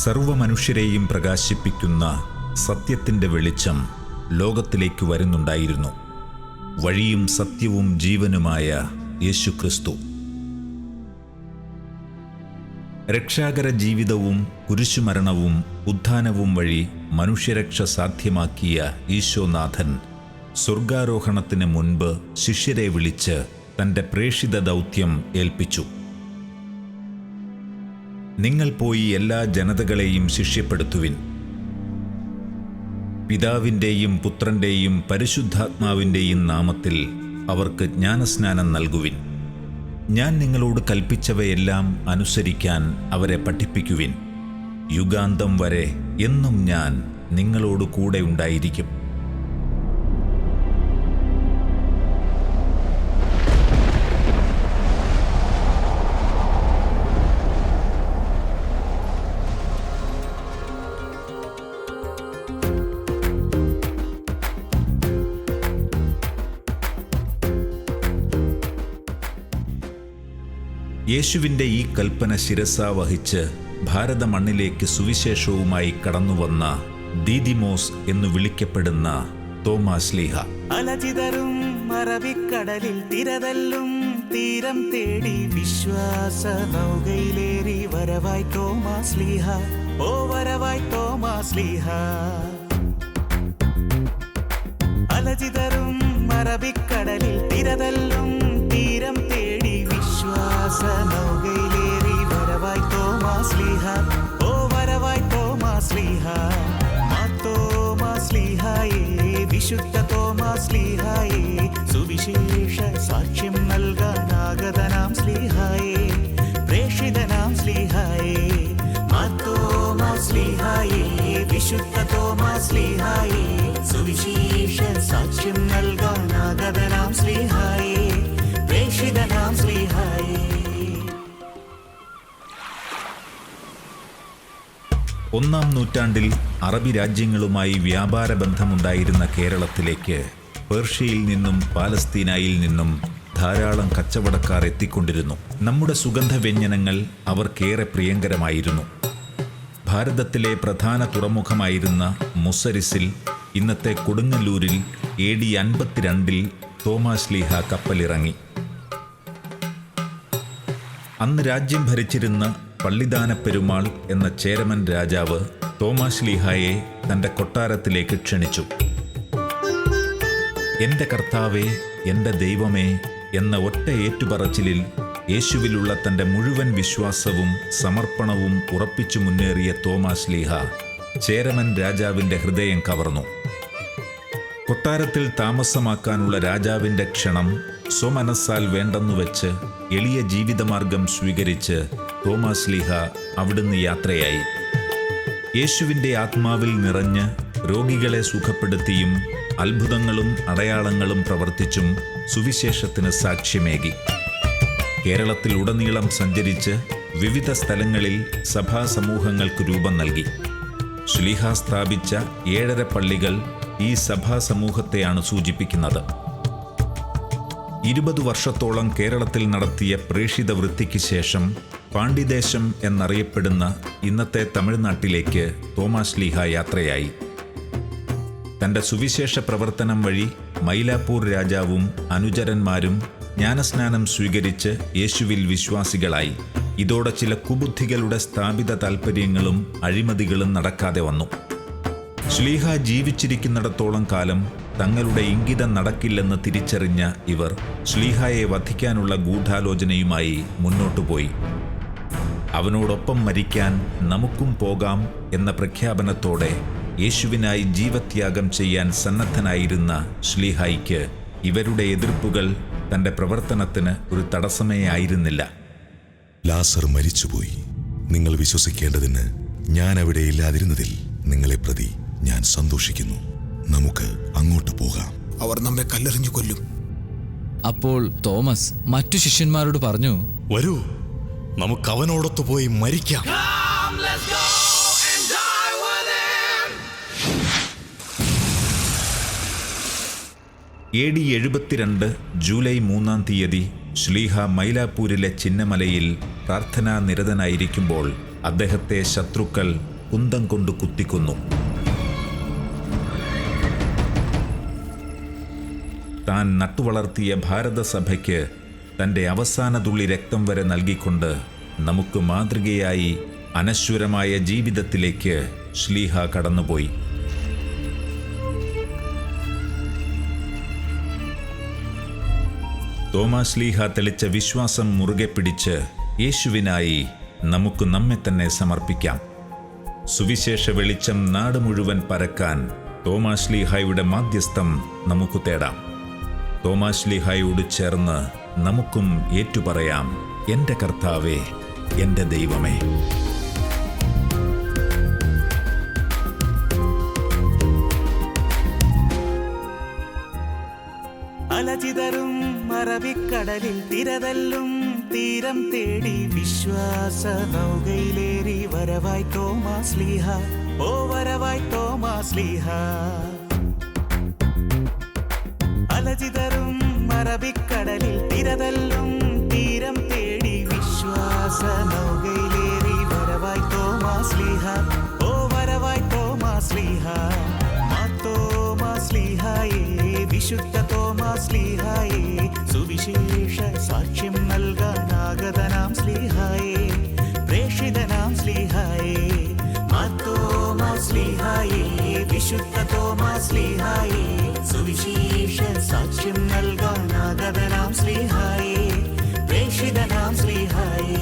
സർവ്വമനുഷ്യരെയും പ്രകാശിപ്പിക്കുന്ന സത്യത്തിൻ്റെ വെളിച്ചം ലോകത്തിലേക്ക് വരുന്നുണ്ടായിരുന്നു. വഴിയും സത്യവും ജീവനുമായ യേശുക്രിസ്തു. രക്ഷാകര ജീവിതവും കുരിശുമരണവും ഉത്ഥാനവും വഴി മനുഷ്യരക്ഷ സാധ്യമാക്കിയ ഈശോനാഥൻ സ്വർഗാരോഹണത്തിന് മുൻപ് ശിഷ്യരെ വിളിച്ച് തൻ്റെ പ്രേഷിത ദൗത്യം ഏൽപ്പിച്ചു. നിങ്ങൾ പോയി എല്ലാ ജനതകളെയും ശിഷ്യപ്പെടുത്തുവിൻ. പിതാവിൻ്റെയും പുത്രൻ്റെയും പരിശുദ്ധാത്മാവിൻ്റെയും നാമത്തിൽ അവർക്ക് ജ്ഞാനസ്നാനം നൽകുവിൻ. ഞാൻ നിങ്ങളോട് കൽപ്പിച്ചവയെല്ലാം അനുസരിക്കാൻ അവരെ പഠിപ്പിക്കുവിൻ. യുഗാന്തം വരെ എന്നും ഞാൻ നിങ്ങളോട് കൂടെ ഉണ്ടായിരിക്കും. യേശുവിൻ്റെ ഈ കൽപ്പന ശിരസാ വഹിച്ച് ഭാരത മണ്ണിലേക്ക് സുവിശേഷവുമായി കടന്നുവന്ന ദീദിമോസ് എന്നു വിളിക്കപ്പെടുന്ന തോമാശ്ലീഹ. അലചിതറും അറബിക്കടലിൽ തിരതല്ലും തീരം തേടി വിശ്വാസ നൗകയിലേറി വരവായി തോമാശ്ലീഹ. ഓ വരവായി തോമാശ്ലീഹ. അലചിതറും അറബിക്കടലിൽ തിരതല്ലും തീരം തേടി വിശ്വാസ നൗകയിലേറി വരവായി തോമാശ്ലീഹ. ഓ വരവായി തോമാശ്ലീഹ. തോമാശ്ലീഹായേ, വിശുദ്ധ തോമാശ്ലീഹായേ, സുവിശേഷ സാക്ഷ്യം നൽകാനാഗതനാം ശ്ലീഹായേ, പ്രേഷിതനാം ശ്ലീഹായേ. തോമാശ്ലീഹായേ, വിശുദ്ധ തോമാശ്ലീഹായേ, സുവിശേഷ സാക്ഷ്യം നൽകാനാഗതനാം ശ്ലീഹായേ, പ്രേഷിതനാം ശ്ലീഹായേ. ഒന്നാം നൂറ്റാണ്ടിൽ അറബി രാജ്യങ്ങളുമായി വ്യാപാര ബന്ധമുണ്ടായിരുന്ന കേരളത്തിലേക്ക് പേർഷ്യയിൽ നിന്നും പാലസ്തീനായിൽ നിന്നും ധാരാളം കച്ചവടക്കാർ എത്തിക്കൊണ്ടിരുന്നു. നമ്മുടെ സുഗന്ധവ്യഞ്ജനങ്ങൾ അവർക്കേറെ പ്രിയങ്കരമായിരുന്നു. ഭാരതത്തിലെ പ്രധാന തുറമുഖമായിരുന്ന മുസരിസിൽ, ഇന്നത്തെ കൊടുങ്ങല്ലൂരിൽ AD 52 തോമാശ്ലീഹ കപ്പലിറങ്ങി. അന്ന് രാജ്യം ഭരിച്ചിരുന്ന പള്ളിദാന പെരുമാൾ എന്ന ചേരമൻ രാജാവ് തോമാശ്ലീഹായെ തൻ്റെ കൊട്ടാരത്തിലേക്ക് ക്ഷണിച്ചു. എൻ്റെ കർത്താവേ, എൻ്റെ ദൈവമേ എന്ന ഒറ്റ ഏറ്റുപറച്ചിലിൽ യേശുവിലുള്ള തൻ്റെ മുഴുവൻ വിശ്വാസവും സമർപ്പണവും ഉറപ്പിച്ചു മുന്നേറിയ തോമാശ്ലീഹ ചേരമൻ രാജാവിൻ്റെ ഹൃദയം കവർന്നു. കൊട്ടാരത്തിൽ താമസമാക്കാനുള്ള രാജാവിൻ്റെ ക്ഷണം സ്വമനസ്സാൽ വേണ്ടെന്നുവെച്ച് എളിയ ജീവിതമാർഗം സ്വീകരിച്ച് തോമാശ്ലീഹ അവിടുന്ന് യാത്രയായി. യേശുവിൻ്റെ ആത്മാവിൽ നിറഞ്ഞ് രോഗികളെ സുഖപ്പെടുത്തിയും അത്ഭുതങ്ങളും അടയാളങ്ങളും പ്രവർത്തിച്ചും സുവിശേഷത്തിന് സാക്ഷ്യമേകി. കേരളത്തിൽ ഉടനീളം സഞ്ചരിച്ച് വിവിധ സ്ഥലങ്ങളിൽ സഭാസമൂഹങ്ങൾക്ക് രൂപം നൽകി. ശ്ലീഹ സ്ഥാപിച്ച 7 പള്ളികൾ ഈ സഭാസമൂഹത്തെയാണ് സൂചിപ്പിക്കുന്നത്. 20 വർഷത്തോളം കേരളത്തിൽ നടത്തിയ പ്രേഷിത വൃത്തിക്ക് ശേഷം പാണ്ഡിദേശം എന്നറിയപ്പെടുന്ന ഇന്നത്തെ തമിഴ്നാട്ടിലേക്ക് തോമാശ്ലീഹ യാത്രയായി. തൻ്റെ സുവിശേഷ പ്രവർത്തനം വഴി മൈലാപ്പൂർ രാജാവും അനുചരന്മാരും ജ്ഞാനസ്നാനം സ്വീകരിച്ച് യേശുവിൽ വിശ്വാസികളായി. ഇതോടെ ചില കുബുദ്ധികളുടെ സ്ഥാപിത താൽപ്പര്യങ്ങളും അഴിമതികളും നടക്കാതെ വന്നു. ശ്ലീഹ ജീവിച്ചിരിക്കുന്നിടത്തോളം കാലം തങ്ങളുടെ ഇംഗിതം നടക്കില്ലെന്ന് തിരിച്ചറിഞ്ഞ ഇവർ ശ്ലീഹായെ വധിക്കാനുള്ള ഗൂഢാലോചനയുമായി മുന്നോട്ടുപോയി. അവനോടൊപ്പം മരിക്കാൻ നമുക്കും പോകാം എന്ന പ്രഖ്യാപനത്തോടെ യേശുവിനായി ജീവത്യാഗം ചെയ്യാൻ സന്നദ്ധനായിരുന്ന ശ്ലീഹായ്ക്ക് ഇവരുടെ എതിർപ്പുകൾ തൻ്റെ പ്രവർത്തനത്തിന് ഒരു തടസ്സമേ ആയിരുന്നില്ല. ലാസർ മരിച്ചുപോയി. നിങ്ങൾ വിശ്വസിക്കേണ്ടതിന് ഞാൻ അവിടെ ഇല്ലാതിരുന്നതിൽ നിങ്ങളെ പ്രതി ഞാൻ സന്തോഷിക്കുന്നു. നമുക്ക് അങ്ങോട്ട് പോകാം. അവർ നമ്മെ കല്ലെറിഞ്ഞു കൊല്ലും. അപ്പോൾ തോമസ് മറ്റു ശിഷ്യന്മാരോട് പറഞ്ഞു, വരൂ, നമുക്ക് അവനോടൊത്തു പോയി മരിക്കാം. AD 72 ജൂലൈ 3-ാം തീയതി ശ്ലീഹ മൈലാപ്പൂരിലെ ചിന്നമലയിൽ പ്രാർത്ഥനാ നിരതനായിരിക്കുമ്പോൾ അദ്ദേഹത്തെ ശത്രുക്കൾ കുന്തം കൊണ്ട് കുത്തിക്കൊന്നു. താൻ നട്ടുവളർത്തിയ ഭാരതസഭയ്ക്ക് തൻ്റെ അവസാന തുള്ളി രക്തം വരെ നൽകിക്കൊണ്ട് നമുക്ക് മാതൃകയായി അനശ്വരമായ ജീവിതത്തിലേക്ക് ശ്ലീഹ കടന്നുപോയി. തോമാശ്ലീഹ തെളിച്ച വിശ്വാസം മുറുകെ പിടിച്ച് യേശുവിനായി നമുക്ക് നമ്മെ തന്നെ സമർപ്പിക്കാം. സുവിശേഷ വെളിച്ചം നാട് മുഴുവൻ പരക്കാൻ തോമാശ്ലീഹായുടെ മാധ്യസ്ഥം നമുക്ക് തേടാം. തോമാശ്ലീഹായോട് ചേർന്ന് നമുക്കും ഏറ്റുപറയാം, എൻ്റെ കർത്താവേ, എൻ്റെ ദൈവമേ. അലചിതറും അറബിക്കടലിൽ തിരതല്ലും തീരം തേടി വിശ്വാസ നൗകയിലേറി വരവായി തോമാശ്ലീഹ, ഓ വരവായി തോമാശ്ലീഹ. അലചിതറും അറബിക്കടലിൽ തിരതല്ലും തീരം തേടി വിശ്വാസ നൗകയിലേറി വരവായി തോമാശ്ലീഹ, ഓ വരവായി തോമാശ്ലീഹ. മാത്തോമാശ്ലീഹായേ, വിശുദ്ധ തോമാശ്ലീഹായേ, സുവിശേഷ സാക്ഷ്യം നൽകാനാഗതനാം ശ്ലീഹായേ, പ്രേഷിതനാം ശ്ലീഹായേ. മാത്തോമാശ്ലീഹായേ, വിശുദ്ധ തോമാശ്ലീഹായേ, സുവിശേഷ സാക്ഷ്യം നൽകാനാഗതനാം ശ്ലീഹായേ, പ്രേഷിതനാം ശ്ലീഹായേ.